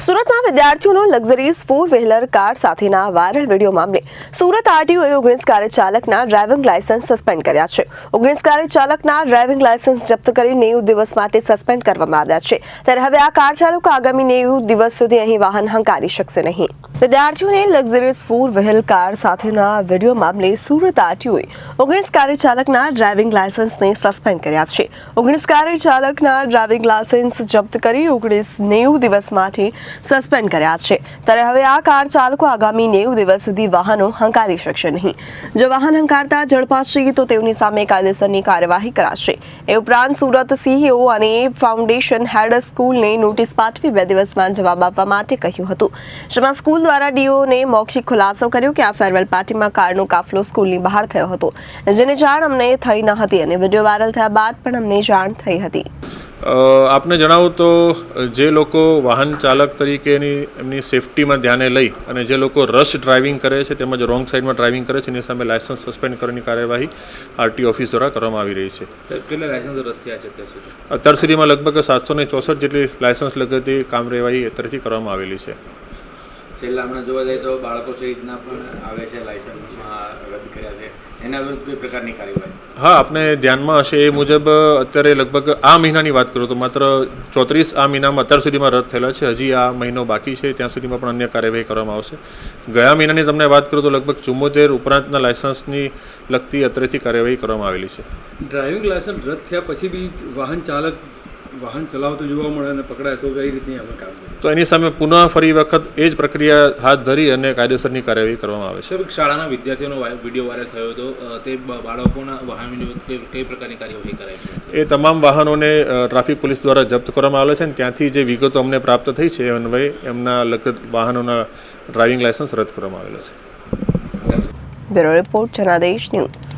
સુરતમાં વિદ્યાર્થીઓનો luxuries four wheeler car સાથેના વાયરલ વિડીયો મામલે સુરત આરટીઓએ 19 કાર ચાલકના ડ્રાઇવિંગ લાયસન્સ સસ્પેન્ડ કર્યા છે। 19 કાર ચાલકના ડ્રાઇવિંગ લાયસન્સ જપ્ત કરી 90 દિવસ માટે સસ્પેન્ડ કરવામાં આવ્યા છે। ત્યારે હવે આ કાર ચાલકો આગામી 90 દિવસ સુધી અહીં વાહન હંકારી શકશે નહીં। વિદ્યાર્થીઓને લક્ઝરીઝ 4-વ્હીલ કાર સાથેના વિડીયો મામલે સુરત આરટીઓએ 19 કાર ચાલકના ડ્રાઇવિંગ લાયસન્સને સસ્પેન્ડ કર્યા છે। 19 કાર ચાલકના ડ્રાઇવિંગ લાયસન્સ જપ્ત કરી 90 દિવસ માટે સસ્પેન્ડ કર્યા છે। ત્યારે હવે આ કાર ચાલકો આગામી 90 દિવસ સુધી વાહનો હંકારી શકશે નહીં। જો વાહન હંકારતા ઝડપાશે તો તેઓની સામે કાયદેસરની કાર્યવાહી કરાશે। એ ઉપરાંત સુરત સીઈઓ અને ફાઉન્ડેશન હેડ સ્કૂલને નોટિસ પાઠવી 2 દિવસમાં જવાબ આપવા માટે કહ્યું હતું। જેમાં સ્કૂલ દ્વારા ડીઓને મૌખિક ખુલાસો કર્યો કે આ ફેરવેલ પાર્ટીમાં કારનો કાફલો સ્કૂલની બહાર થયો હતો, જેની જાણ અમને થઈ ન હતી અને વિડીયો વાયરલ થયા બાદ પણ અમને જાણ થઈ હતી। આપને જણાવું તો જે લોકો વાહન ચાલક તરીકેની એમની સેફટીમાં ધ્યાને લઈ અને જે લોકો રશ ડ્રાઇવિંગ કરે છે તેમજ રોંગ સાઈડમાં ડ્રાઇવિંગ કરે છે એની સામે લાયસન્સ સસ્પેન્ડ કરવાની કાર્યવાહી આરટીઓ ઓફિસ દ્વારા કરવામાં આવી રહી છે। કેટલા લાયસન્સ રદ થયા છે અત્યાર સુધીમાં લગભગ 764 જેટલી લાયસન્સ લગતી કાર્યવાહી અત્યારથી કરવામાં આવેલી છે। છેલ્લા હમણાં જોવા જાય તો બાળકો સહિતના પણ આવે છે લાયસન્સમાં રદ કર્યા છે, એના વિરુદ્ધ કોઈ પ્રકારની કાર્યવાહી? હા, આપને ધ્યાનમાં હશે એ મુજબ અત્યારે લગભગ આ મહિનાની વાત કરું તો માત્ર 34 આ મહિનામાં અત્યાર સુધીમાં રદ થયેલા છે। હજી આ મહિનો બાકી છે, ત્યાં સુધીમાં પણ અન્ય કાર્યવાહી કરવામાં આવશે। ગયા મહિનાની તમને વાત કરું તો લગભગ 74 ઉપરાંતના લાયસન્સની લગતી અત્યારેથી કાર્યવાહી કરવામાં આવેલી છે। ડ્રાઇવિંગ લાયસન્સ રદ થયા પછી બી વાહન ચાલક વાહન ચલાવતો જોવા મળે અને પકડાય તો કઈ રીતની અમે કામ કરીએ? તો એની સામે પુનઃ ફરી વખત એ જ પ્રક્રિયા હાથ ધરી અને કાયદેસરની કાર્યવાહી કરવામાં આવે છે। શાળાના વિદ્યાર્થીઓનો વિડીયો વાયરલ થયો હતો, તે બાળકોના વાહન કઈ પ્રકારની કાર્યવાહી કરાય છે? એ તમામ વાહનોને ટ્રાફિક પોલીસ દ્વારા જપ્ત કરવામાં આવેલા છે અને ત્યાંથી જે વિગતો અમને પ્રાપ્ત થઈ છે એ અન્વયે એમના લગત વાહનોના ડ્રાઇવિંગ લાયસન્સ રદ કરવામાં આવેલા છે। Bureau report Janadesh news.